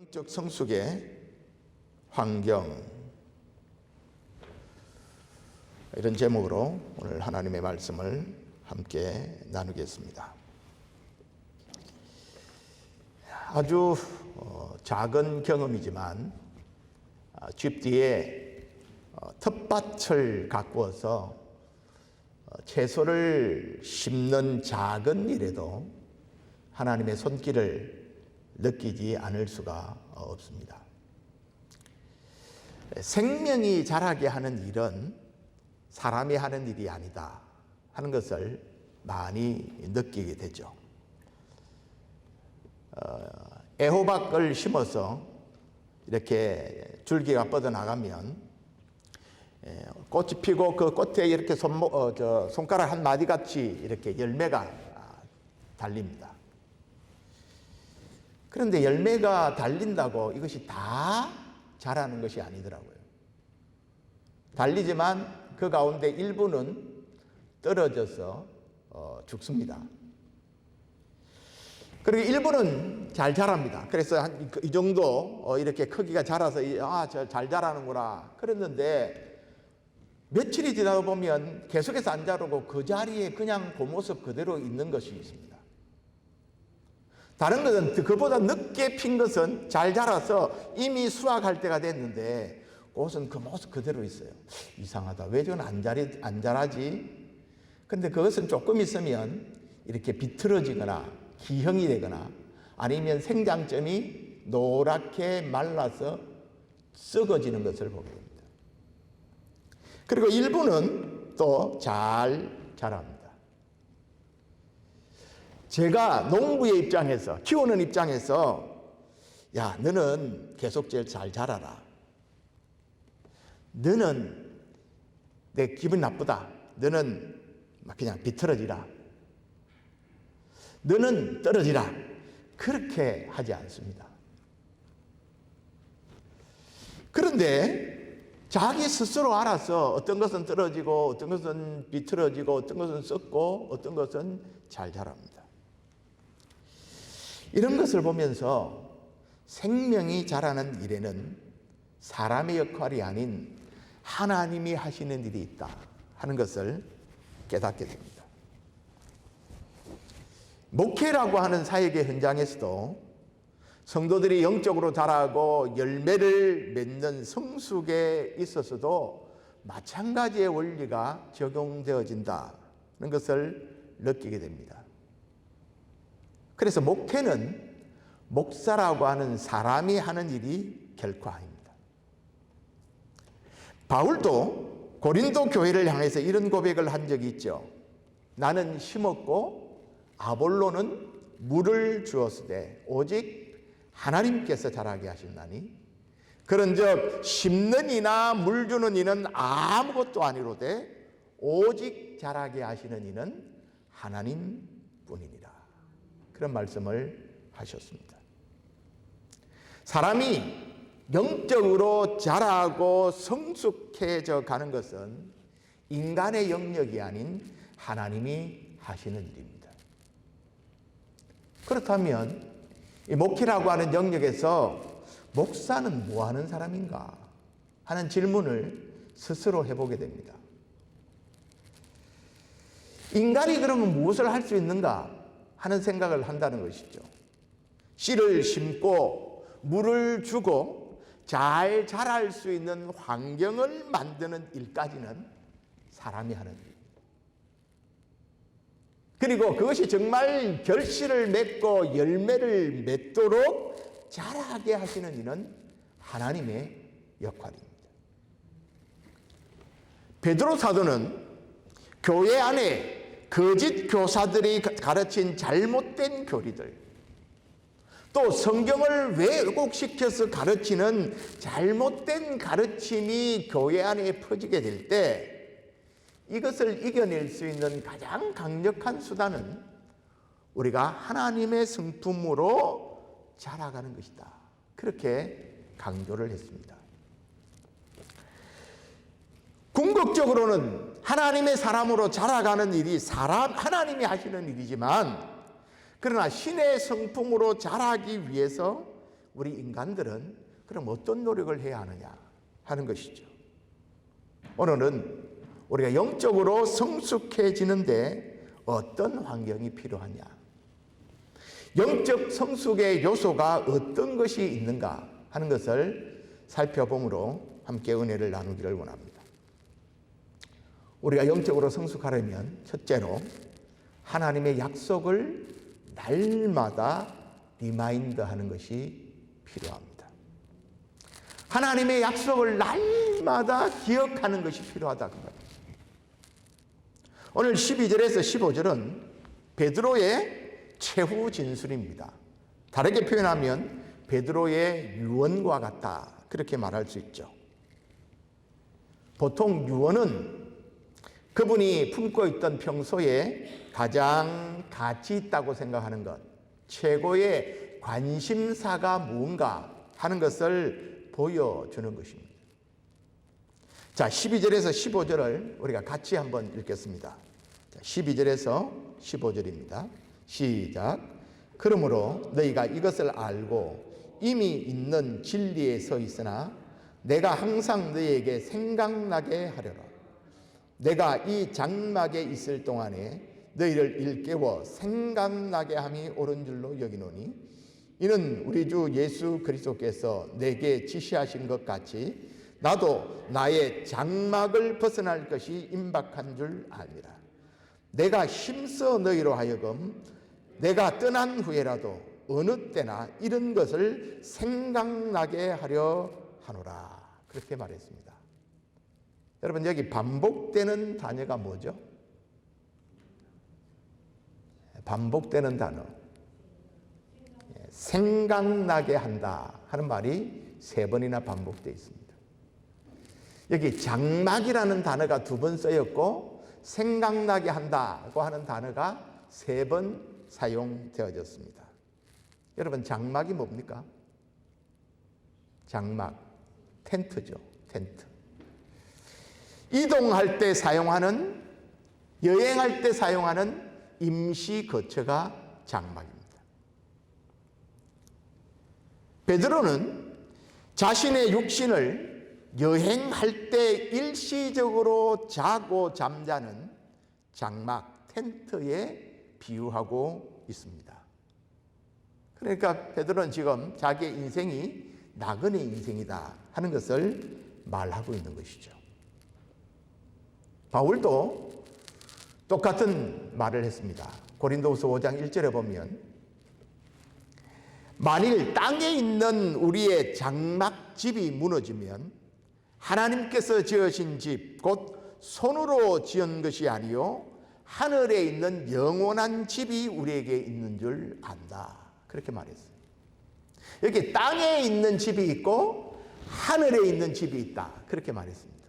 영적 성숙의 환경, 이런 제목으로 오늘 하나님의 말씀을 함께 나누겠습니다. 아주 작은 경험이지만 집 뒤에 텃밭을 가꾸어서 채소를 심는 작은 일에도 하나님의 손길을 느끼지 않을 수가 없습니다. 생명이 자라게 하는 일은 사람이 하는 일이 아니다 하는 것을 많이 느끼게 되죠. 애호박을 심어서 이렇게 줄기가 뻗어나가면 꽃이 피고 그 꽃에 이렇게 손가락 한 마디 같이 이렇게 열매가 달립니다. 그런데 열매가 달린다고 이것이 다 자라는 것이 아니더라고요. 달리지만 그 가운데 일부는 떨어져서 죽습니다. 그리고 일부는 잘 자랍니다. 그래서 한 이 정도 이렇게 크기가 자라서 잘 자라는구나 그랬는데 며칠이 지나다 보면 계속해서 안 자라고 그 자리에 그냥 그 모습 그대로 있는 것이 있습니다. 다른 것은 그보다 늦게 핀 것은 잘 자라서 이미 수확할 때가 됐는데 그것은 그 모습 그대로 있어요. 이상하다. 왜 저건 안 자라지? 근데 그것은 조금 있으면 이렇게 비틀어지거나 기형이 되거나 아니면 생장점이 노랗게 말라서 썩어지는 것을 보게 됩니다. 그리고 일부는 또 잘 자랍니다. 제가 농부의 입장에서, 키우는 입장에서 야, 너는 계속 잘 자라라. 너는 내 기분 나쁘다. 너는 그냥 비틀어지라. 너는 떨어지라. 그렇게 하지 않습니다. 그런데 자기 스스로 알아서 어떤 것은 떨어지고 어떤 것은 비틀어지고 어떤 것은 썩고 어떤 것은 잘 자랍니다. 이런 것을 보면서 생명이 자라는 일에는 사람의 역할이 아닌 하나님이 하시는 일이 있다 하는 것을 깨닫게 됩니다. 목회라고 하는 사역의 현장에서도 성도들이 영적으로 자라고 열매를 맺는 성숙에 있어서도 마찬가지의 원리가 적용되어진다는 것을 느끼게 됩니다. 그래서 목회는 목사라고 하는 사람이 하는 일이 결코 아닙니다. 바울도 고린도 교회를 향해서 이런 고백을 한 적이 있죠. 나는 심었고 아볼로는 물을 주었으되 오직 하나님께서 자라게 하셨나니 그런즉 심는 이나 물 주는 이는 아무것도 아니로되 오직 자라게 하시는 이는 하나님뿐이니라. 그런 말씀을 하셨습니다. 사람이 영적으로 자라고 성숙해져 가는 것은 인간의 영역이 아닌 하나님이 하시는 일입니다. 그렇다면 이 목회라고 하는 영역에서 목사는 뭐 하는 사람인가 하는 질문을 스스로 해보게 됩니다. 인간이 그러면 무엇을 할 수 있는가 하는 생각을 한다는 것이죠. 씨를 심고 물을 주고 잘 자랄 수 있는 환경을 만드는 일까지는 사람이 하는 일. 그리고 그것이 정말 결실을 맺고 열매를 맺도록 자라게 하시는 이는 하나님의 역할입니다. 베드로 사도는 교회 안에 거짓 교사들이 가르친 잘못된 교리들, 또 성경을 왜곡시켜서 가르치는 잘못된 가르침이 교회 안에 퍼지게 될 때 이것을 이겨낼 수 있는 가장 강력한 수단은 우리가 하나님의 성품으로 자라가는 것이다. 그렇게 강조를 했습니다. 궁극적으로는 하나님의 사람으로 자라가는 일이 하나님이 하시는 일이지만 그러나 신의 성품으로 자라기 위해서 우리 인간들은 그럼 어떤 노력을 해야 하느냐 하는 것이죠. 오늘은 우리가 영적으로 성숙해지는데 어떤 환경이 필요하냐, 영적 성숙의 요소가 어떤 것이 있는가 하는 것을 살펴보므로 함께 은혜를 나누기를 원합니다. 우리가 영적으로 성숙하려면 첫째로 하나님의 약속을 날마다 리마인드하는 것이 필요합니다. 하나님의 약속을 날마다 기억하는 것이 필요하다 그 말입니다. 오늘 12절에서 15절은 베드로의 최후 진술입니다. 다르게 표현하면 베드로의 유언과 같다 그렇게 말할 수 있죠. 보통 유언은 그분이 품고 있던 평소에 가장 가치 있다고 생각하는 것, 최고의 관심사가 무언가 하는 것을 보여주는 것입니다. 자, 12절에서 15절을 우리가 같이 한번 읽겠습니다. 자, 12절에서 15절입니다. 시작. 그러므로 너희가 이것을 알고 이미 있는 진리에 서 있으나 내가 항상 너희에게 생각나게 하려라. 내가 이 장막에 있을 동안에 너희를 일깨워 생각나게 함이 옳은 줄로 여기노니 이는 우리 주 예수 그리스도께서 내게 지시하신 것 같이 나도 나의 장막을 벗어날 것이 임박한 줄 압니다. 내가 힘써 너희로 하여금 내가 떠난 후에라도 어느 때나 이런 것을 생각나게 하려 하노라. 그렇게 말했습니다. 여러분, 여기 반복되는 단어가 뭐죠? 반복되는 단어. 생각나게 한다 하는 말이 3번이나 반복되어 있습니다. 여기 장막이라는 단어가 2번 쓰였고 생각나게 한다고 하는 단어가 3번 사용되어졌습니다. 여러분, 장막이 뭡니까? 장막, 텐트죠. 텐트. 이동할 때 사용하는, 여행할 때 사용하는 임시 거처가 장막입니다. 베드로는 자신의 육신을 여행할 때 일시적으로 자고 잠자는 장막, 텐트에 비유하고 있습니다. 그러니까 베드로는 지금 자기의 인생이 나그네 인생이다 하는 것을 말하고 있는 것이죠. 바울도 똑같은 말을 했습니다. 고린도후서 5장 1절에 보면 만일 땅에 있는 우리의 장막집이 무너지면 하나님께서 지으신 집, 곧 손으로 지은 것이 아니요 하늘에 있는 영원한 집이 우리에게 있는 줄 안다. 그렇게 말했어요. 여기 땅에 있는 집이 있고 하늘에 있는 집이 있다. 그렇게 말했습니다.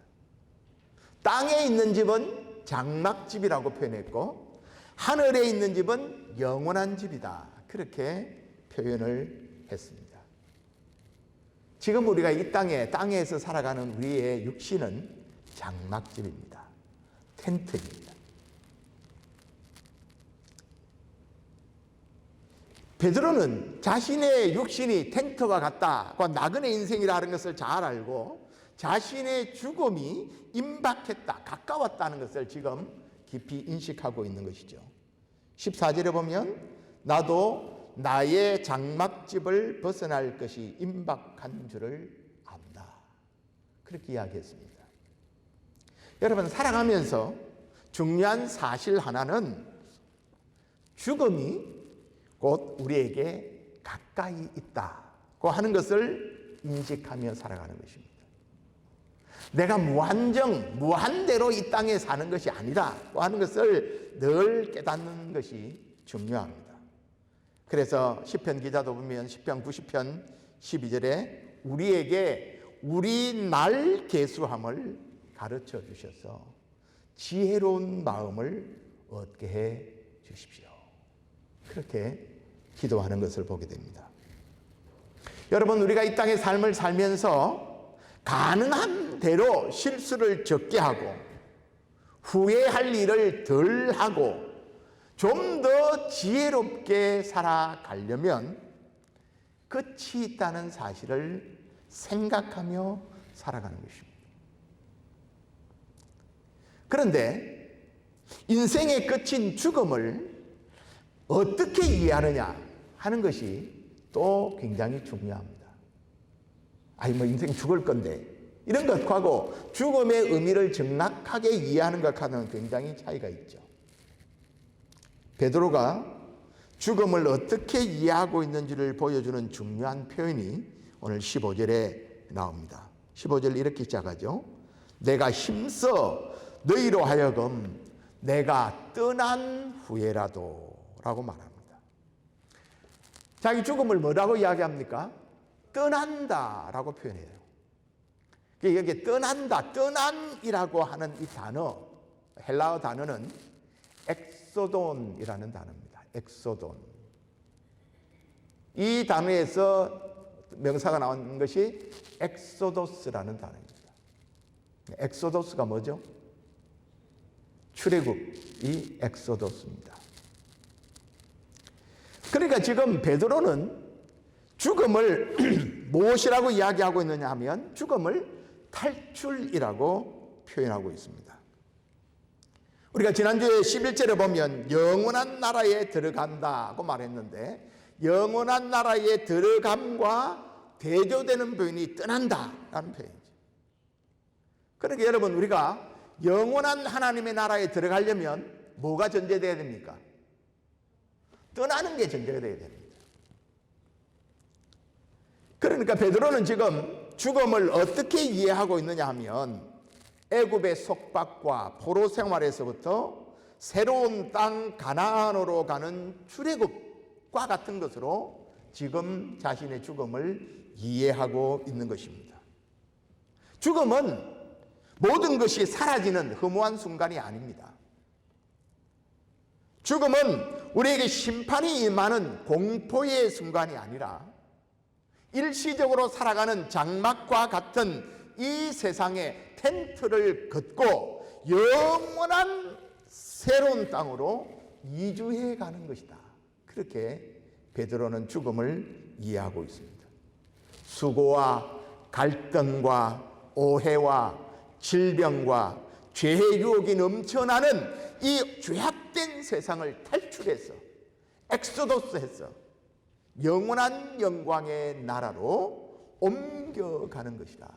땅에 있는 집은 장막집이라고 표현했고 하늘에 있는 집은 영원한 집이다. 그렇게 표현을 했습니다. 지금 우리가 이 땅에서 살아가는 우리의 육신은 장막집입니다. 텐트입니다. 베드로는 자신의 육신이 텐트와 같다고 나그네 인생이라는 것을 잘 알고 자신의 죽음이 임박했다, 가까웠다는 것을 지금 깊이 인식하고 있는 것이죠. 14절에 보면 나도 나의 장막집을 벗어날 것이 임박한 줄을 안다. 그렇게 이야기했습니다. 여러분, 살아가면서 중요한 사실 하나는 죽음이 곧 우리에게 가까이 있다고 하는 것을 인식하며 살아가는 것입니다. 내가 무한대로 이 땅에 사는 것이 아니라고 하는 것을 늘 깨닫는 것이 중요합니다. 그래서 시편 기자도 보면 시편 90편 12절에 우리에게 우리 날 계수함을 가르쳐 주셔서 지혜로운 마음을 얻게 해 주십시오. 그렇게 기도하는 것을 보게 됩니다. 여러분, 우리가 이 땅의 삶을 살면서 가능한 대로 실수를 적게 하고 후회할 일을 덜 하고 좀 더 지혜롭게 살아가려면 끝이 있다는 사실을 생각하며 살아가는 것입니다. 그런데 인생의 끝인 죽음을 어떻게 이해하느냐 하는 것이 또 굉장히 중요합니다. 인생 죽을 건데 이런 것하고 죽음의 의미를 정확하게 이해하는 것과는 굉장히 차이가 있죠. 베드로가 죽음을 어떻게 이해하고 있는지를 보여주는 중요한 표현이 오늘 15절에 나옵니다. 15절 이렇게 시작하죠. 내가 힘써 너희로 하여금 내가 떠난 후에라도 라고 말합니다. 자기 죽음을 뭐라고 이야기합니까? 떠난다 라고 표현해요. 여기 떠난다, 떠난이라고 하는 이 단어, 헬라어 단어는 엑소돈이라는 단어입니다. 엑소돈. 이 단어에서 명사가 나온 것이 엑소도스라는 단어입니다. 엑소도스가 뭐죠? 출애굽이 엑소도스입니다. 그러니까 지금 베드로는 죽음을 무엇이라고 이야기하고 있느냐 하면 죽음을 탈출이라고 표현하고 있습니다. 우리가 지난주에 11절에 보면 영원한 나라에 들어간다고 말했는데 영원한 나라에 들어감과 대조되는 표현이 떠난다라는 표현이죠. 그러니까 여러분 우리가 영원한 하나님의 나라에 들어가려면 뭐가 전제되어야 됩니까? 떠나는 게 전제가 되어야 됩니다. 그러니까 베드로는 지금 죽음을 어떻게 이해하고 있느냐 하면 애굽의 속박과 포로 생활에서부터 새로운 땅 가나안으로 가는 출애굽과 같은 것으로 지금 자신의 죽음을 이해하고 있는 것입니다. 죽음은 모든 것이 사라지는 허무한 순간이 아닙니다. 죽음은 우리에게 심판이 임하는 공포의 순간이 아니라 일시적으로 살아가는 장막과 같은 이 세상에 텐트를 걷고 영원한 새로운 땅으로 이주해 가는 것이다. 그렇게 베드로는 죽음을 이해하고 있습니다. 수고와 갈등과 오해와 질병과 죄의 유혹이 넘쳐나는 이 죄악된 세상을 탈출해서 엑소도스해서 영원한 영광의 나라로 옮겨가는 것이다.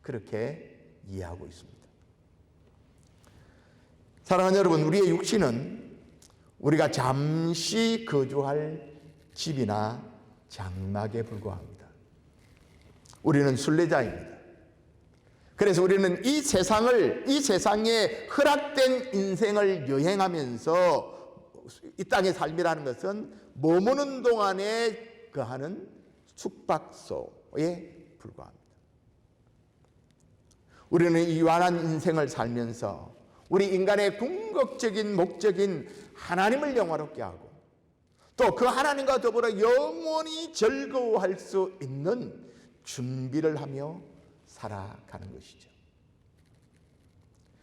그렇게 이해하고 있습니다. 사랑하는 여러분, 우리의 육신은 우리가 잠시 거주할 집이나 장막에 불과합니다. 우리는 순례자입니다. 그래서 우리는 이 세상에 허락된 인생을 여행하면서 이 땅의 삶이라는 것은 머무는 동안에 거하는 숙박소에 불과합니다. 우리는 이 유한한 인생을 살면서 우리 인간의 궁극적인 목적인 하나님을 영화롭게 하고 또 그 하나님과 더불어 영원히 즐거워할 수 있는 준비를 하며 살아가는 것이죠.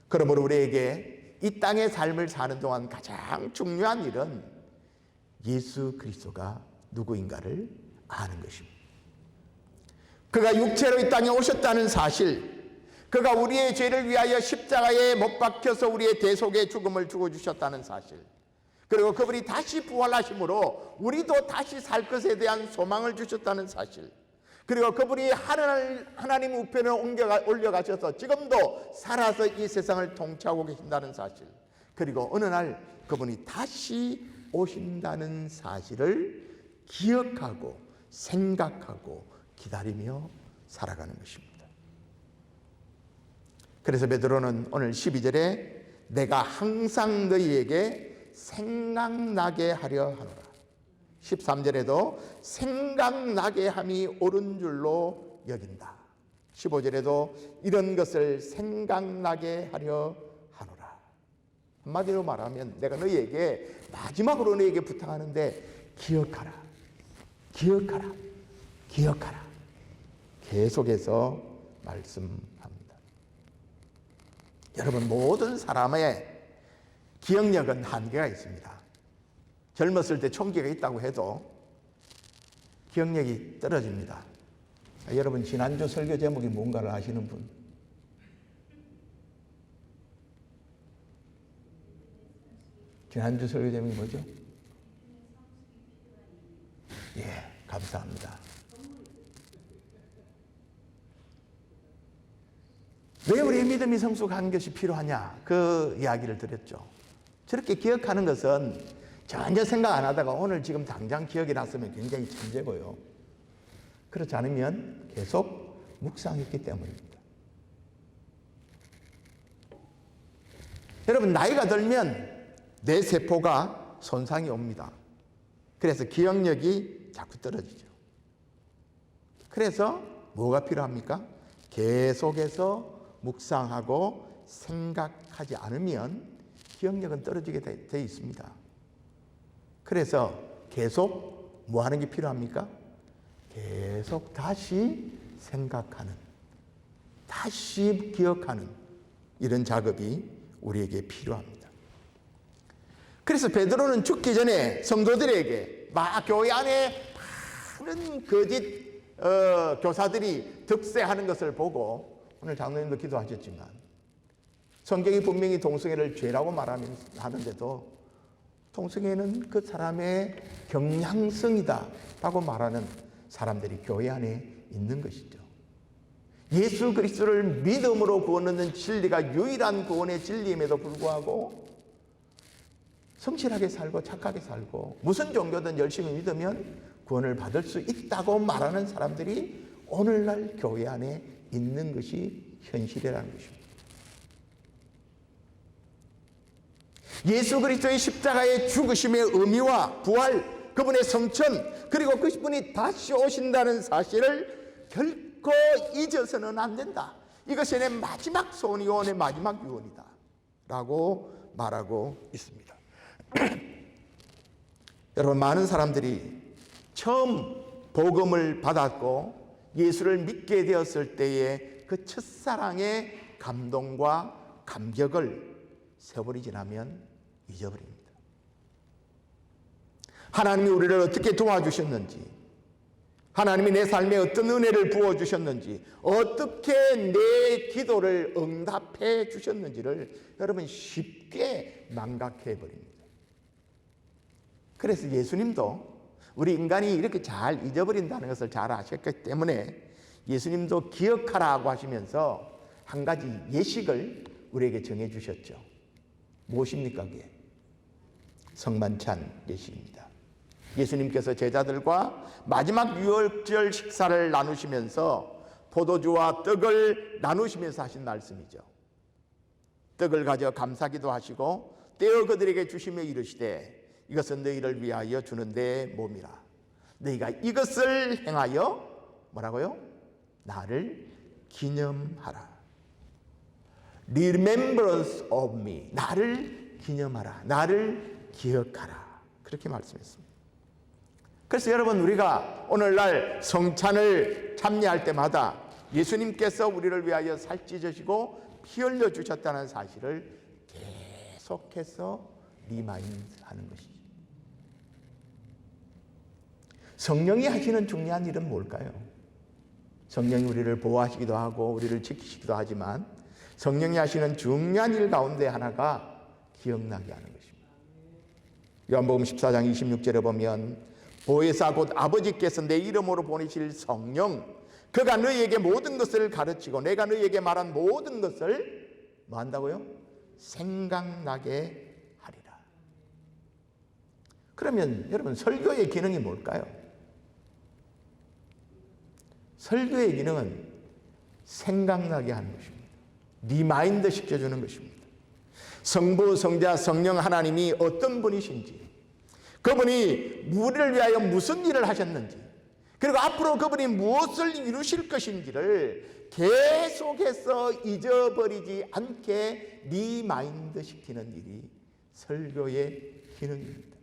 그러므로 우리에게 이 땅의 삶을 사는 동안 가장 중요한 일은 예수 그리스도가 누구인가를 아는 것입니다. 그가 육체로 이 땅에 오셨다는 사실, 그가 우리의 죄를 위하여 십자가에 못 박혀서 우리의 대속의 죽음을 죽어주셨다는 사실, 그리고 그분이 다시 부활하심으로 우리도 다시 살 것에 대한 소망을 주셨다는 사실, 그리고 그분이 하나님 우편에 올려가셔서 지금도 살아서 이 세상을 통치하고 계신다는 사실, 그리고 어느 날 그분이 다시 오신다는 사실을 기억하고 생각하고 기다리며 살아가는 것입니다. 그래서 베드로는 오늘 12절에 내가 항상 너희에게 생각나게 하려 하노라. 13절에도 생각나게 함이 옳은 줄로 여긴다. 15절에도 이런 것을 생각나게 하려 하노라. 한마디로 말하면 내가 너희에게 마지막으로 너희에게 부탁하는데 기억하라. 기억하라. 기억하라. 계속해서 말씀합니다. 여러분, 모든 사람의 기억력은 한계가 있습니다. 젊었을 때 총기가 있다고 해도 기억력이 떨어집니다. 여러분 지난주 설교 제목이 뭔가를 아시는 분? 지난주 설교 제목이 뭐죠? 예, 감사합니다. 왜 우리의 믿음이 성숙한 것이 필요하냐? 그 이야기를 드렸죠. 저렇게 기억하는 것은 전혀 생각 안 하다가 오늘 지금 당장 기억이 났으면 굉장히 천재고요. 그렇지 않으면 계속 묵상했기 때문입니다. 여러분 나이가 들면 뇌 세포가 손상이 옵니다. 그래서 기억력이 자꾸 떨어지죠. 그래서 뭐가 필요합니까? 계속해서 묵상하고 생각하지 않으면 기억력은 떨어지게 돼 있습니다. 그래서 계속 뭐 하는 게 필요합니까? 계속 다시 생각하는, 다시 기억하는 이런 작업이 우리에게 필요합니다. 그래서 베드로는 죽기 전에 성도들에게 막 교회 안에 많은 거짓 교사들이 득세하는 것을 보고, 오늘 장로님도 기도하셨지만 성경이 분명히 동성애를 죄라고 말하는데도 동성애는 그 사람의 경향성이다 라고 말하는 사람들이 교회 안에 있는 것이죠. 예수 그리스도를 믿음으로 구원 얻는 진리가 유일한 구원의 진리임에도 불구하고 성실하게 살고 착하게 살고 무슨 종교든 열심히 믿으면 구원을 받을 수 있다고 말하는 사람들이 오늘날 교회 안에 있는 것이 현실이라는 것입니다. 예수 그리스도의 십자가의 죽으심의 의미와 부활, 그분의 성천, 그리고 그분이 다시 오신다는 사실을 결코 잊어서는 안 된다. 이것이 내 마지막 소원이요 내 마지막 유언이다 라고 말하고 있습니다. 여러분 많은 사람들이 처음 복음을 받았고 예수를 믿게 되었을 때의 그 첫사랑의 감동과 감격을 세월이 지나면 잊어버립니다. 하나님이 우리를 어떻게 도와주셨는지, 하나님이 내 삶에 어떤 은혜를 부어주셨는지, 어떻게 내 기도를 응답해 주셨는지를 여러분 쉽게 망각해버립니다. 그래서 예수님도 우리 인간이 이렇게 잘 잊어버린다는 것을 잘 아셨기 때문에 예수님도 기억하라고 하시면서 한 가지 예식을 우리에게 정해주셨죠. 무엇입니까 그게? 성만찬 예식입니다. 예수님께서 제자들과 마지막 유월절 식사를 나누시면서 포도주와 떡을 나누시면서 하신 말씀이죠. 떡을 가져 감사기도 하시고 떼어 그들에게 주시며 이르시되 이것은 너희를 위하여 주는 내 몸이라. 너희가 이것을 행하여 뭐라고요? 나를 기념하라. Remembrance of me. 나를 기념하라. 나를 기억하라. 그렇게 말씀했습니다. 그래서 여러분 우리가 오늘날 성찬을 참여할 때마다 예수님께서 우리를 위하여 살찌으시고 피 흘려 주셨다는 사실을 계속해서 리마인드하는 것이죠. 성령이 하시는 중요한 일은 뭘까요? 성령이 우리를 보호하시기도 하고 우리를 지키시기도 하지만 성령이 하시는 중요한 일 가운데 하나가 기억나게 하는 것입니다. 요한복음 14장 26절에 보면 보혜사 곧 아버지께서 내 이름으로 보내실 성령, 그가 너희에게 모든 것을 가르치고 내가 너희에게 말한 모든 것을 뭐 한다고요? 생각나게 하리라. 그러면 여러분 설교의 기능이 뭘까요? 설교의 기능은 생각나게 하는 것입니다. 리마인드 시켜주는 것입니다. 성부, 성자, 성령 하나님이 어떤 분이신지, 그분이 우리를 위하여 무슨 일을 하셨는지, 그리고 앞으로 그분이 무엇을 이루실 것인지를 계속해서 잊어버리지 않게 리마인드 시키는 일이 설교의 기능입니다.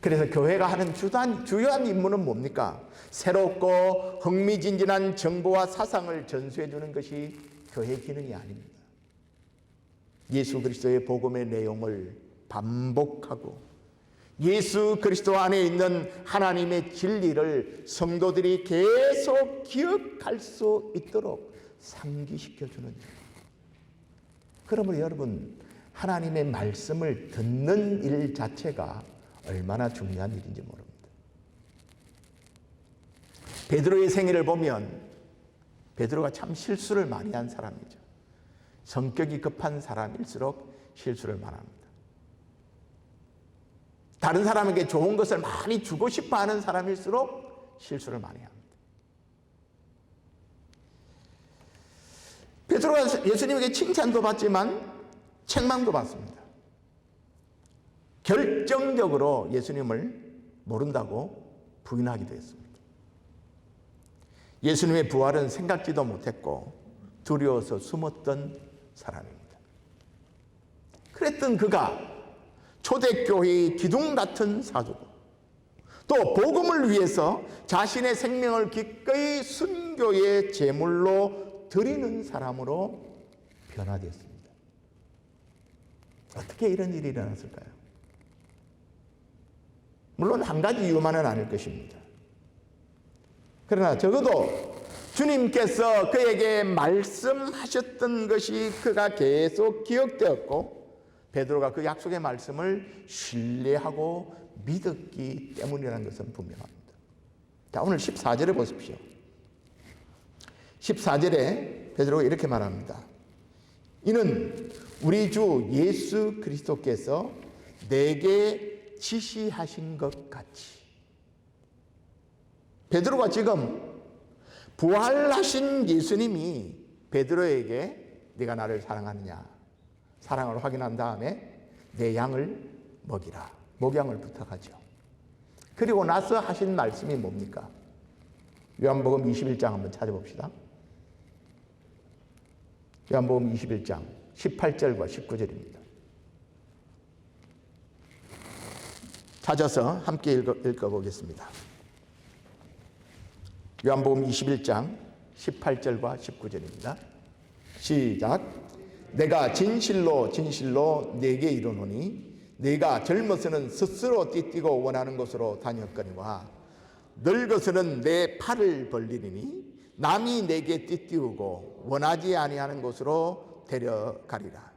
그래서 교회가 하는 주요한 임무는 뭡니까? 새롭고 흥미진진한 정보와 사상을 전수해 주는 것이 교회 기능이 아닙니다. 예수 그리스도의 복음의 내용을 반복하고 예수 그리스도 안에 있는 하나님의 진리를 성도들이 계속 기억할 수 있도록 상기시켜주는 일. 그러므로 여러분, 하나님의 말씀을 듣는 일 자체가 얼마나 중요한 일인지 모릅니다. 베드로의 생애를 보면 베드로가 참 실수를 많이 한 사람이죠. 성격이 급한 사람일수록 실수를 많이 합니다. 다른 사람에게 좋은 것을 많이 주고 싶어 하는 사람일수록 실수를 많이 합니다. 베드로가 예수님에게 칭찬도 받지만 책망도 받습니다. 결정적으로 예수님을 모른다고 부인하기도 했습니다. 예수님의 부활은 생각지도 못했고 두려워서 숨었던 사람입니다. 그랬던 그가 초대교회의 기둥 같은 사도고 또 복음을 위해서 자신의 생명을 기꺼이 순교의 제물로 드리는 사람으로 변화되었습니다. 어떻게 이런 일이 일어났을까요? 물론 한 가지 이유만은 아닐 것입니다. 그러나 적어도 주님께서 그에게 말씀하셨던 것이 그가 계속 기억되었고 베드로가 그 약속의 말씀을 신뢰하고 믿었기 때문이라는 것은 분명합니다. 자, 오늘 14절에 보십시오. 14절에 베드로가 이렇게 말합니다. 이는 우리 주 예수 그리스도께서 내게 지시하신 것 같이. 베드로가 지금 부활하신 예수님이 베드로에게 네가 나를 사랑하느냐, 사랑을 확인한 다음에 내 양을 먹이라, 목양을 부탁하죠. 그리고 나서 하신 말씀이 뭡니까? 요한복음 21장 한번 찾아봅시다. 요한복음 21장 18절과 19절입니다. 찾아서 함께 읽어보겠습니다. 요한복음 21장 18절과 19절입니다. 시작. 내가 진실로 진실로 네게 이르노니 네가 젊어서는 스스로 띠띠고 원하는 곳으로 다녔거니와 늙어서는 내 팔을 벌리리니 남이 내게 띠띠우고 원하지 아니하는 곳으로 데려가리라.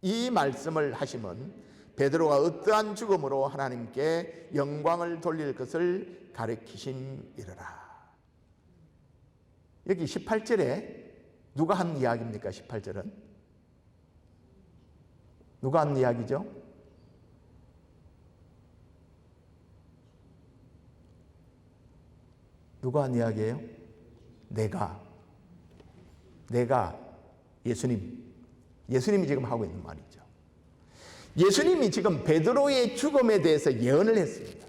이 말씀을 하심은 베드로가 어떠한 죽음으로 하나님께 영광을 돌릴 것을 가르치심이라. 여기 18절에 누가 한 이야기입니까? 18절은 누가 한 이야기죠? 누가 한 이야기예요? 내가 예수님이 지금 하고 있는 말이죠. 예수님이 지금 베드로의 죽음에 대해서 예언을 했습니다.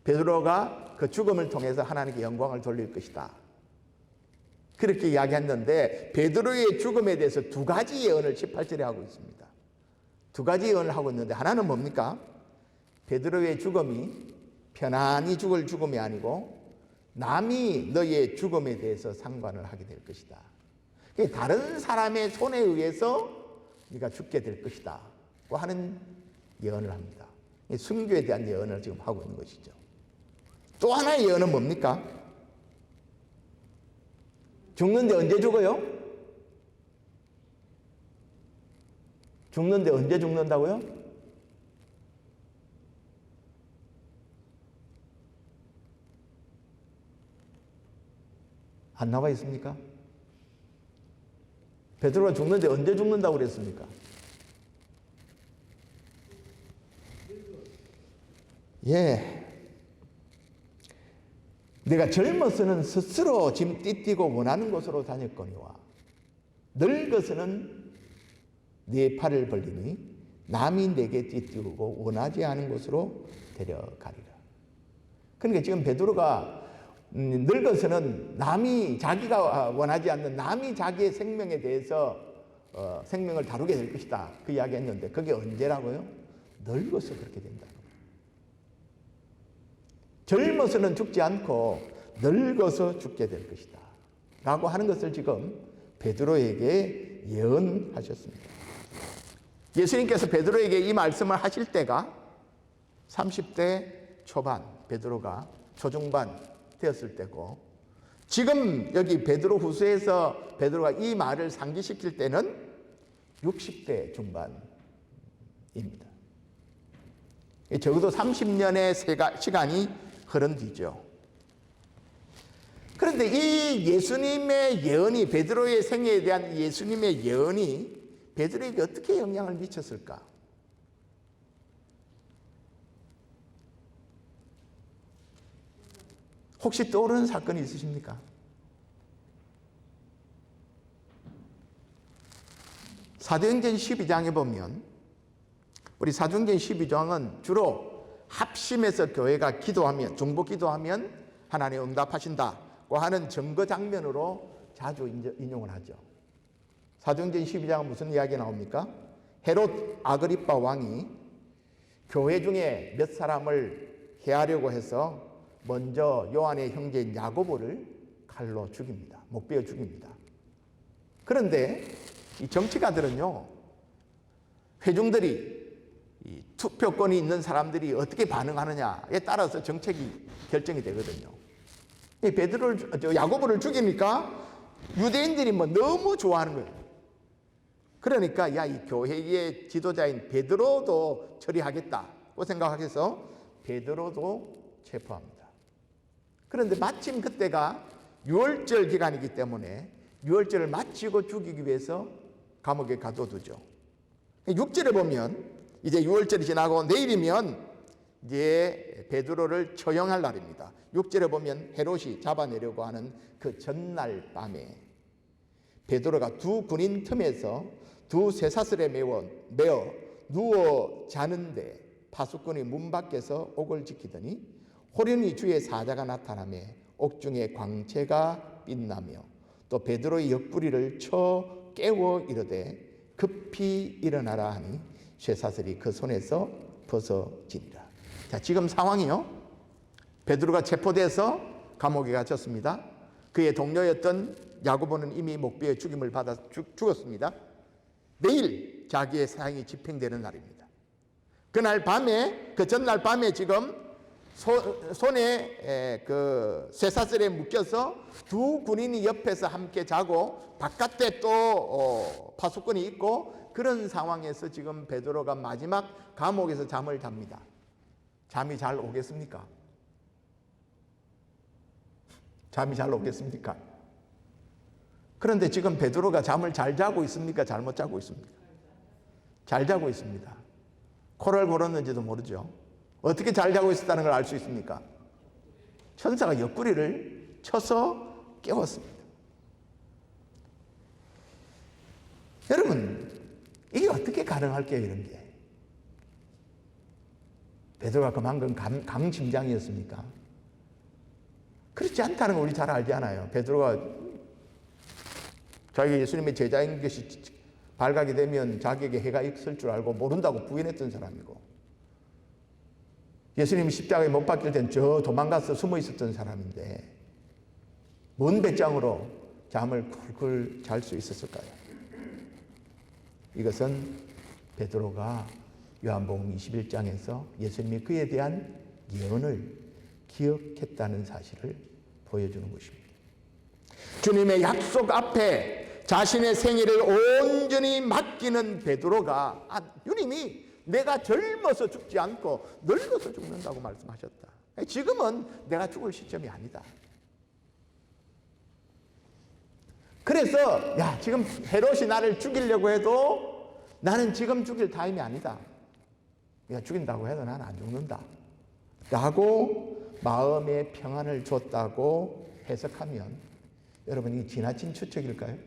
베드로가 그 죽음을 통해서 하나님께 영광을 돌릴 것이다. 그렇게 이야기했는데 베드로의 죽음에 대해서 두 가지 예언을 18절에 하고 있습니다. 두 가지 예언을 하고 있는데 하나는 뭡니까? 베드로의 죽음이 편안히 죽을 죽음이 아니고 남이 너의 죽음에 대해서 상관을 하게 될 것이다. 다른 사람의 손에 의해서 네가 죽게 될 것이다 하는 예언을 합니다. 순교에 대한 예언을 지금 하고 있는 것이죠. 또 하나의 예언은 뭡니까? 죽는데 언제 죽어요? 죽는데 언제 죽는다고요? 안 나와 있습니까? 베드로가 죽는데 언제 죽는다고 그랬습니까? 예. 내가 젊어서는 스스로 짐 띠띠고 원하는 곳으로 다녔거니와 늙어서는 네 팔을 벌리니 남이 내게 띠띠우고 원하지 않은 곳으로 데려가리라. 그러니까 지금 베드로가 늙어서는 남이 자기가 원하지 않는 남이 자기의 생명에 대해서 생명을 다루게 될 것이다. 그 이야기 했는데 그게 언제라고요? 늙어서 그렇게 된다. 젊어서는 죽지 않고 늙어서 죽게 될 것이다 라고 하는 것을 지금 베드로에게 예언하셨습니다. 예수님께서 베드로에게 이 말씀을 하실 때가 30대 초반 베드로가 초중반 되었을 때고, 지금 여기 베드로후서에서 베드로가 이 말을 상기시킬 때는 60대 중반입니다. 적어도 30년의 시간이 흐른 뒤죠. 그런데 이 예수님의 예언이, 베드로의 생애에 대한 예수님의 예언이 베드로에게 어떻게 영향을 미쳤을까? 혹시 떠오르는 사건이 있으십니까? 사도행전 12장에 보면, 우리 사도행전 12장은 주로 합심해서 교회가 기도하면, 중보 기도하면 하나님 응답하신다고 하는 증거 장면으로 자주 인용을 하죠. 사도행전 12장은 무슨 이야기 나옵니까? 헤롯 아그리빠 왕이 교회 중에 몇 사람을 해하려고 해서 먼저 요한의 형제인 야고보를 칼로 죽입니다. 목베어 죽입니다. 그런데 이 정치가들은요, 회중들이, 이 투표권이 있는 사람들이 어떻게 반응하느냐에 따라서 정책이 결정이 되거든요. 야고보를 죽이니까 유대인들이 너무 좋아하는 거예요. 그러니까 이 교회의 지도자인 베드로도 처리하겠다고 생각해서 베드로도 체포합니다. 그런데 마침 그때가 유월절 기간이기 때문에 유월절을 마치고 죽이기 위해서 감옥에 가둬두죠. 6절에 보면 이제 유월절이 지나고 내일이면 이제 베드로를 처형할 날입니다. 6절에 보면 헤롯이 잡아내려고 하는 그 전날 밤에 베드로가 두 군인 틈에서 두 쇠사슬에 매어 누워 자는데 파수꾼이 문 밖에서 옥을 지키더니 호련히 주의 사자가 나타나매 옥중에 광채가 빛나며 또 베드로의 옆구리를 쳐 깨워 이르되 급히 일어나라 하니 쇠사슬이 그 손에서 벗어지니라. 자, 지금 상황이요, 베드로가 체포돼서 감옥에 갇혔습니다. 그의 동료였던 야고보는 이미 목베어 죽임을 받아 죽었습니다. 내일 자기의 사형이 집행되는 날입니다. 그날 밤에, 그 전날 밤에 지금 손에 그 쇠사슬에 묶여서 두 군인이 옆에서 함께 자고 바깥에 또 파수꾼이 있고, 그런 상황에서 지금 베드로가 마지막 감옥에서 잠을 잡니다. 잠이 잘 오겠습니까? 잠이 잘 오겠습니까? 그런데 지금 베드로가 잠을 잘 자고 있습니까? 잘못 자고 있습니까? 잘 자고 있습니다. 코를 골았는지도 모르죠. 어떻게 잘 자고 있었다는 걸 알 수 있습니까? 천사가 옆구리를 쳐서 깨웠습니다. 여러분, 이게 어떻게 가능할게요, 이런 게? 베드로가 그만큼 강심장이었습니까? 그렇지 않다는 걸 우리 잘 알잖아요. 베드로가 자기가 예수님의 제자인 것이 발각이 되면 자기에게 해가 있을 줄 알고 모른다고 부인했던 사람이고, 예수님이 십자가에 못 박힐 땐 저 도망가서 숨어 있었던 사람인데 뭔 배짱으로 잠을 쿨쿨 잘 수 있었을까요? 이것은 베드로가 요한복음 21장에서 예수님이 그에 대한 예언을 기억했다는 사실을 보여주는 것입니다. 주님의 약속 앞에 자신의 생애를 온전히 맡기는 베드로가, 주님이 내가 젊어서 죽지 않고 늙어서 죽는다고 말씀하셨다. 지금은 내가 죽을 시점이 아니다. 그래서 지금 헤롯이 나를 죽이려고 해도 나는 지금 죽일 타임이 아니다. 죽인다고 해도 나는 안 죽는다 라고 마음의 평안을 줬다고 해석하면, 여러분, 이게 지나친 추측일까요?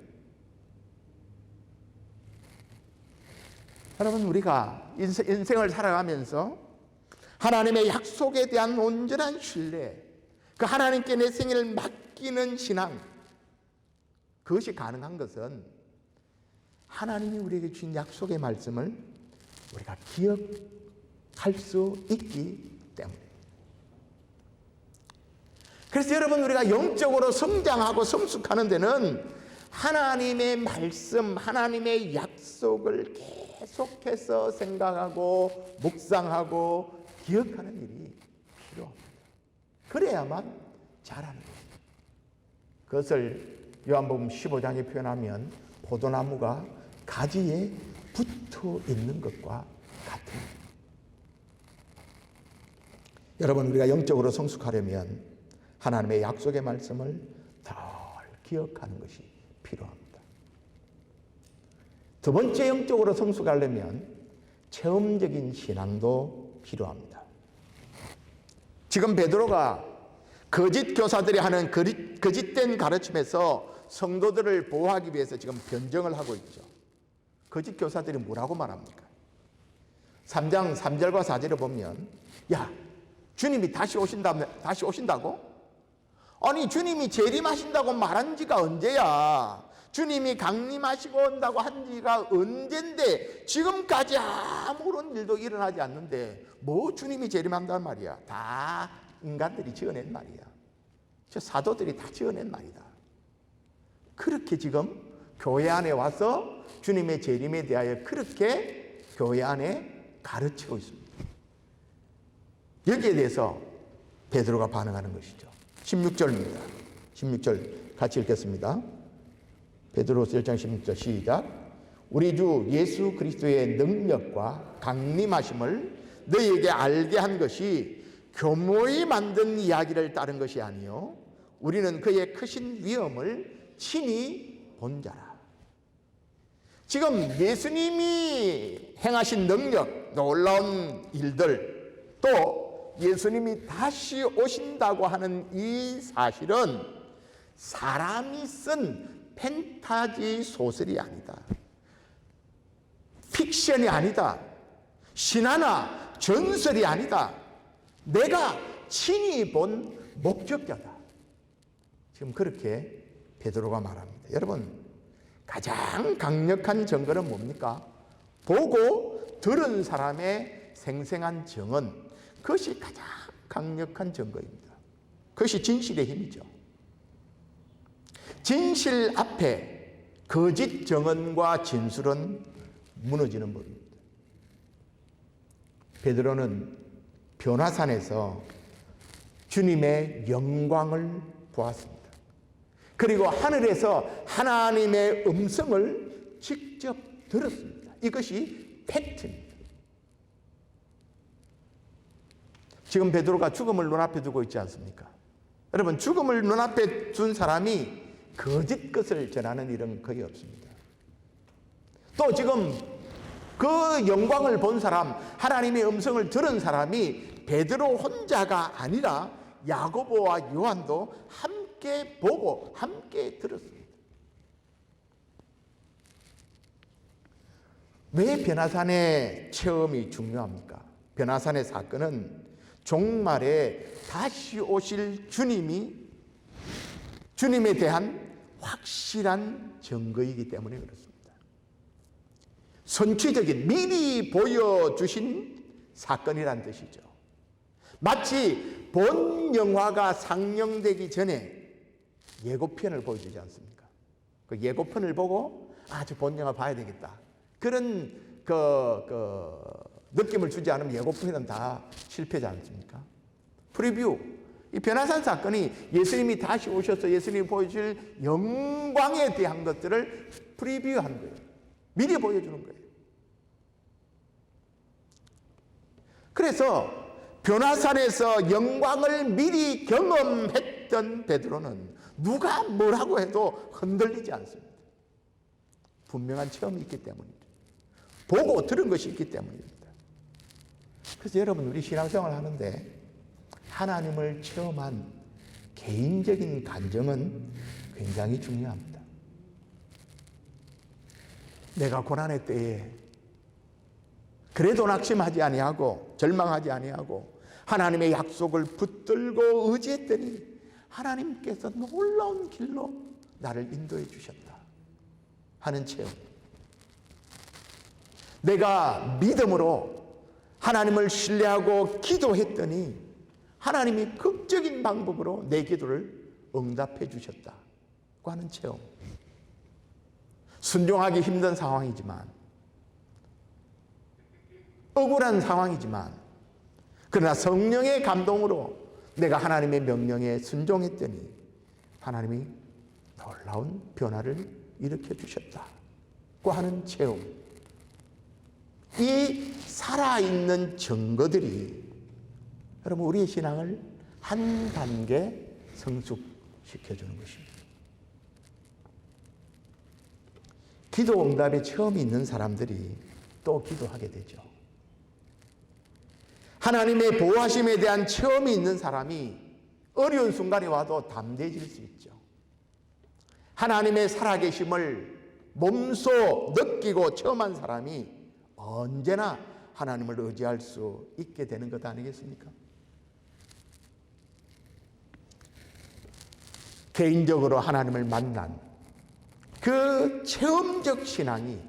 여러분, 우리가 인생을 살아가면서 하나님의 약속에 대한 온전한 신뢰, 그 하나님께 내 생애를 맡기는 신앙, 그것이 가능한 것은 하나님이 우리에게 주신 약속의 말씀을 우리가 기억할 수 있기 때문에. 그래서 여러분, 우리가 영적으로 성장하고 성숙하는 데는 하나님의 말씀, 하나님의 약속을 계속해서 생각하고 묵상하고 기억하는 일이 필요합니다. 그래야만 자라는 것입니다. 그것을 요한복음 15장에 표현하면 포도나무가 가지에 붙어 있는 것과 같습니다. 여러분, 우리가 영적으로 성숙하려면 하나님의 약속의 말씀을 덜 기억하는 것이 필요합니다. 두 번째, 영적으로 성숙하려면 체험적인 신앙도 필요합니다. 지금 베드로가 거짓 교사들이 하는 거짓된 가르침에서 성도들을 보호하기 위해서 지금 변정을 하고 있죠. 거짓 교사들이 뭐라고 말합니까? 3장 3절과 4절을 보면, 야, 주님이 다시 오신다고? 아니, 주님이 재림하신다고 말한 지가 언제야? 주님이 강림하시고 온다고 한 지가 언젠데 지금까지 아무런 일도 일어나지 않는데 뭐 주님이 재림한단 말이야. 다 인간들이 지어낸 말이야. 저 사도들이 다 지어낸 말이다. 그렇게 지금 교회 안에 와서 주님의 재림에 대하여 그렇게 교회 안에 가르치고 있습니다. 여기에 대해서 베드로가 반응하는 것이죠. 16절입니다. 16절 같이 읽겠습니다. 베드로서 1장 16절 시작. 우리 주 예수 그리스도의 능력과 강림하심을 너희에게 알게 한 것이 교모히 만든 이야기를 따른 것이 아니요 우리는 그의 크신 위엄을 친히 본 자라. 지금 예수님이 행하신 능력, 놀라운 일들, 또 예수님이 다시 오신다고 하는 이 사실은 사람이 쓴 판타지 소설이 아니다. 픽션이 아니다. 신화나 전설이 아니다. 내가 친히 본 목격자다. 지금 그렇게 베드로가 말합니다. 여러분, 가장 강력한 증거는 뭡니까? 보고 들은 사람의 생생한 증언, 그것이 가장 강력한 증거입니다. 그것이 진실의 힘이죠. 진실 앞에 거짓 증언과 진술은 무너지는 법입니다. 베드로는 변화산에서 주님의 영광을 보았습니다. 그리고 하늘에서 하나님의 음성을 직접 들었습니다. 이것이 팩트입니다. 지금 베드로가 죽음을 눈앞에 두고 있지 않습니까? 여러분, 죽음을 눈앞에 둔 사람이 거짓 것을 전하는 일은 거의 없습니다. 또 지금 그 영광을 본 사람, 하나님의 음성을 들은 사람이 베드로 혼자가 아니라 야고보와 요한도 함께 보고 함께 들었습니다. 왜 변화산의 체험이 중요합니까? 변화산의 사건은 종말에 다시 오실 주님에 대한 확실한 증거이기 때문에 그렇습니다. 선취적인 미리 보여주신 사건이란 뜻이죠. 마치 본 영화가 상영되기 전에 예고편을 보여주지 않습니까? 그 예고편을 보고 저 본 영화 봐야 되겠다. 그런 느낌을 주지 않으면 예고편은 다 실패지 않습니까? 프리뷰. 이 변화산 사건이 예수님이 다시 오셔서 예수님이 보여줄 영광에 대한 것들을 프리뷰한 거예요. 미리 보여주는 거예요. 그래서 변화산에서 영광을 미리 경험했던 베드로는 누가 뭐라고 해도 흔들리지 않습니다. 분명한 체험이 있기 때문입니다. 보고 들은 것이 있기 때문입니다. 그래서 여러분, 우리 신앙생활을 하는데 하나님을 체험한 개인적인 간증은 굉장히 중요합니다. 내가 고난의 때에 그래도 낙심하지 아니하고 절망하지 아니하고 하나님의 약속을 붙들고 의지했더니 하나님께서 놀라운 길로 나를 인도해 주셨다 하는 체험. 내가 믿음으로 하나님을 신뢰하고 기도했더니 하나님이 극적인 방법으로 내 기도를 응답해 주셨다고 하는 체험. 순종하기 힘든 상황이지만, 억울한 상황이지만, 그러나 성령의 감동으로 내가 하나님의 명령에 순종했더니 하나님이 놀라운 변화를 일으켜 주셨다고 하는 체험. 이 살아있는 증거들이 여러분 우리의 신앙을 한 단계 성숙시켜주는 것입니다. 기도 응답에 체험이 있는 사람들이 또 기도하게 되죠. 하나님의 보호하심에 대한 체험이 있는 사람이 어려운 순간이 와도 담대해질 수 있죠. 하나님의 살아계심을 몸소 느끼고 체험한 사람이 언제나 하나님을 의지할 수 있게 되는 것 아니겠습니까? 개인적으로 하나님을 만난 그 체험적 신앙이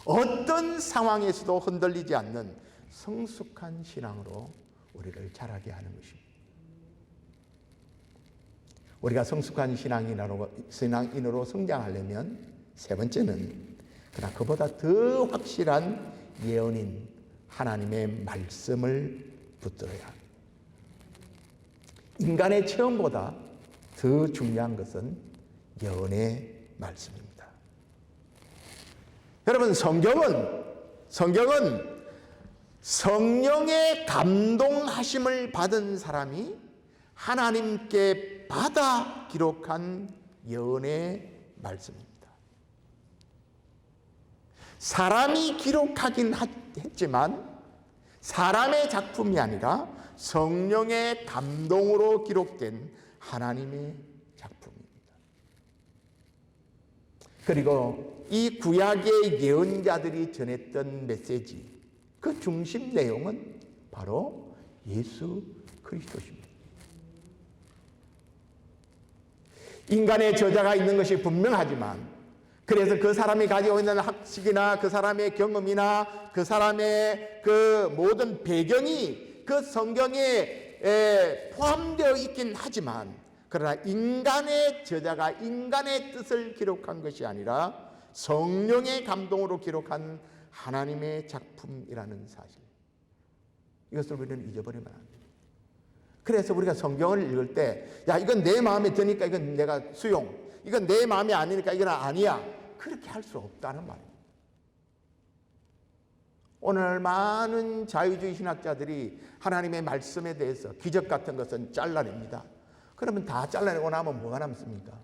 어떤 상황에서도 흔들리지 않는 성숙한 신앙으로 우리를 자라게 하는 것입니다. 우리가 성숙한 신앙인으로 성장하려면 세 번째는 그러나 그보다 더 확실한 예언인 하나님의 말씀을 붙들어야 합니다. 인간의 체험보다 더 중요한 것은 예언의 말씀입니다. 여러분, 성경은 성령의 감동하심을 받은 사람이 하나님께 받아 기록한 예언의 말씀입니다. 사람이 기록하긴 했지만 사람의 작품이 아니라 성령의 감동으로 기록된 하나님의 작품입니다. 그리고 이 구약의 예언자들이 전했던 메시지, 그 중심 내용은 바로 예수 그리스도십니다. 인간의 저자가 있는 것이 분명하지만 그래서 그 사람이 가지고 있는 학식이나 그 사람의 경험이나 그 사람의 그 모든 배경이 그 성경에 포함되어 있긴 하지만 그러나 인간의 저자가 인간의 뜻을 기록한 것이 아니라 성령의 감동으로 기록한 하나님의 작품이라는 사실, 이것을 우리는 잊어버리면 안 돼요. 그래서 우리가 성경을 읽을 때 야, 이건 내 마음에 드니까 이건 내가 수용, 이건 내 마음에 아니니까 이건 아니야, 그렇게 할 수 없다는 말이에요. 오늘 많은 자유주의 신학자들이 하나님의 말씀에 대해서 기적 같은 것은 잘라냅니다. 그러면 다 잘라내고 나면 뭐가 남습니까?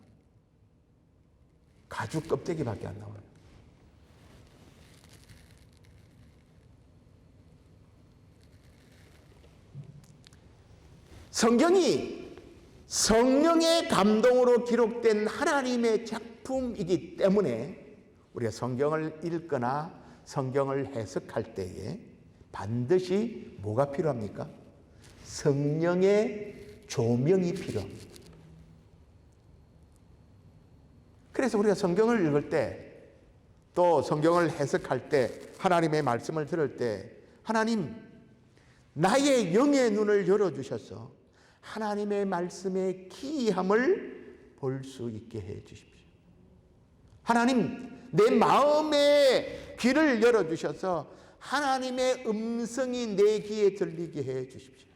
가죽 껍데기밖에 안 나와요. 성경이 성령의 감동으로 기록된 하나님의 작품이기 때문에 우리가 성경을 읽거나 성경을 해석할 때에 반드시 뭐가 필요합니까? 성령의 조명이 필요합니다. 그래서 우리가 성경을 읽을 때 또 성경을 해석할 때 하나님의 말씀을 들을 때 하나님, 나의 영의 눈을 열어주셔서 하나님의 말씀의 기이함을 볼 수 있게 해 주십시오. 하나님, 내 마음의 귀를 열어주셔서 하나님의 음성이 내 귀에 들리게 해 주십시오.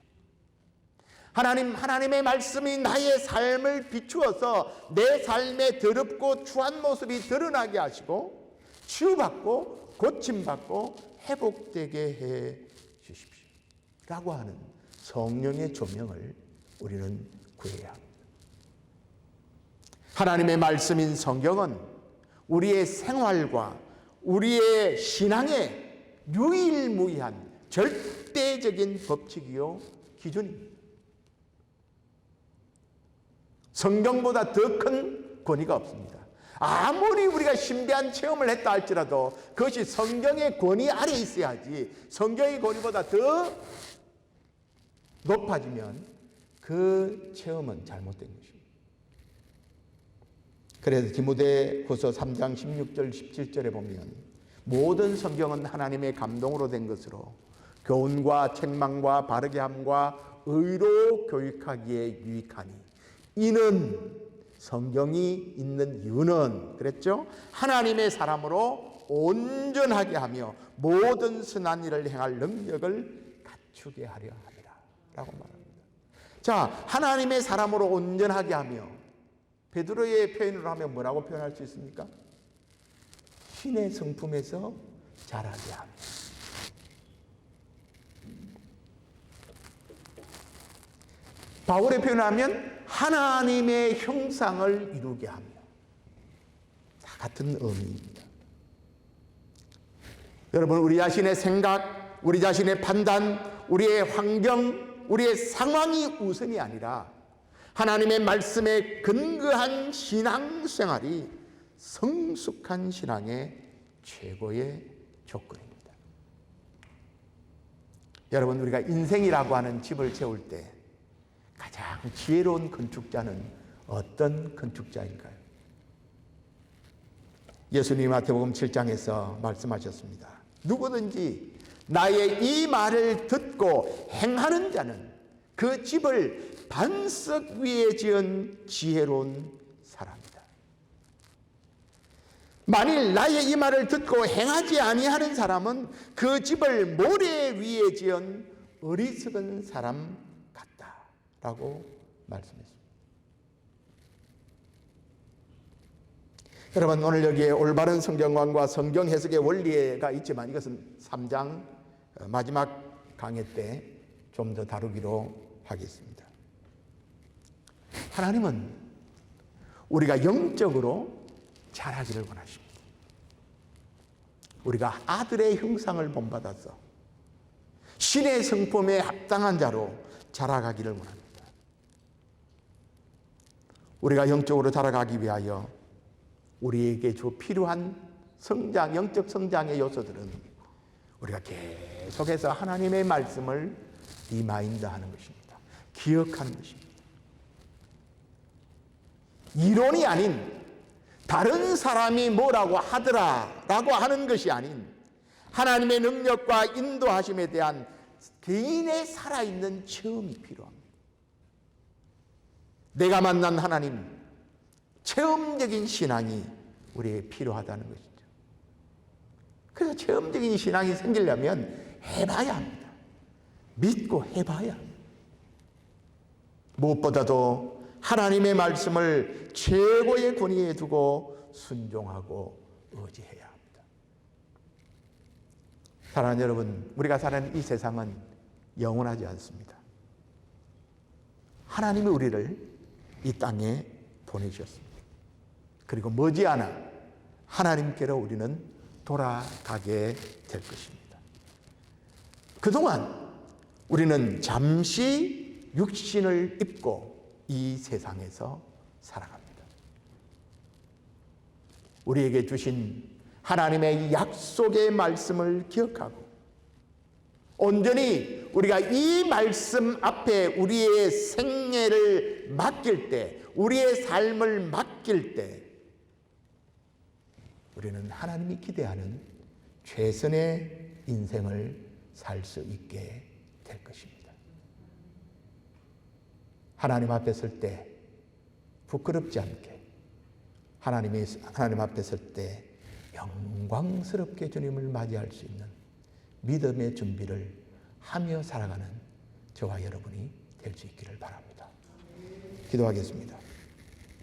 하나님, 하나님의 말씀이 나의 삶을 비추어서 내 삶의 더럽고 추한 모습이 드러나게 하시고 치유받고 고침받고 회복되게 해 주십시오 라고 하는 성령의 조명을 우리는 구해야 합니다. 하나님의 말씀인 성경은 우리의 생활과 우리의 신앙의 유일무이한 절대적인 법칙이요 기준입니다. 성경보다 더 큰 권위가 없습니다. 아무리 우리가 신비한 체험을 했다 할지라도 그것이 성경의 권위 아래 있어야지, 성경의 권위보다 더 높아지면 그 체험은 잘못된 것입니다. 그래서 디모데후서 3장 16절 17절에 보면 모든 성경은 하나님의 감동으로 된 것으로 교훈과 책망과 바르게 함과 의로 교육하기에 유익하니, 이는 성경이 있는 이유는 그랬죠? 하나님의 사람으로 온전하게 하며 모든 선한 일을 행할 능력을 갖추게 하려 함이라. 말합니다. 자, 하나님의 사람으로 온전하게 하며, 베드로의 표현으로 하면 뭐라고 표현할 수 있습니까? 신의 성품에서 자라게 하며. 바울의 표현하면 하나님의 형상을 이루게 하며. 다 같은 의미입니다. 여러분, 우리 자신의 생각, 우리 자신의 판단, 우리의 환경, 우리의 상황이 우선이 아니라 하나님의 말씀에 근거한 신앙생활이 성숙한 신앙의 최고의 조건입니다. 여러분, 우리가 인생이라고 하는 집을 세울 때 가장 지혜로운 건축자는 어떤 건축자일까요? 예수님이 마태복음 7장에서 말씀하셨습니다. 누구든지 나의 이 말을 듣고 행하는 자는 그 집을 반석 위에 지은 지혜로운 사람이다. 만일 나의 이 말을 듣고 행하지 아니하는 사람은 그 집을 모래 위에 지은 어리석은 사람 같다라고 말씀했습니다. 여러분, 오늘 여기에 올바른 성경관과 성경 해석의 원리가 있지만 이것은 3장 마지막 강의 때 좀 더 다루기로 하겠습니다. 하나님은 우리가 영적으로 자라기를 원하십니다. 우리가 아들의 형상을 본받아서 신의 성품에 합당한 자로 자라가기를 원합니다. 우리가 영적으로 자라가기 위하여 우리에게 필요한 성장, 영적 성장의 요소들은 우리가 계속해서 하나님의 말씀을 리마인드하는 것입니다. 기억하는 것입니다. 이론이 아닌 다른 사람이 뭐라고 하더라라고 하는 것이 아닌 하나님의 능력과 인도하심에 대한 개인의 살아있는 체험이 필요합니다. 내가 만난 하나님, 체험적인 신앙이 우리에게 필요하다는 것이죠. 그래서 체험적인 신앙이 생기려면 해봐야 합니다. 믿고 해봐야 합니다. 무엇보다도 하나님의 말씀을 최고의 권위에 두고 순종하고 의지해야 합니다. 사랑하는 여러분, 우리가 사는 이 세상은 영원하지 않습니다. 하나님이 우리를 이 땅에 보내주셨습니다. 그리고 머지않아 하나님께로 우리는 돌아가게 될 것입니다. 그동안 우리는 잠시 육신을 입고 이 세상에서 살아갑니다. 우리에게 주신 하나님의 약속의 말씀을 기억하고 온전히 우리가 이 말씀 앞에 우리의 생애를 맡길 때, 우리의 삶을 맡길 때 우리는 하나님이 기대하는 최선의 인생을 살 수 있게 될 것입니다. 하나님 앞에 설 때 부끄럽지 않게, 하나님 앞에 설 때 영광스럽게 주님을 맞이할 수 있는 믿음의 준비를 하며 살아가는 저와 여러분이 될 수 있기를 바랍니다. 기도하겠습니다.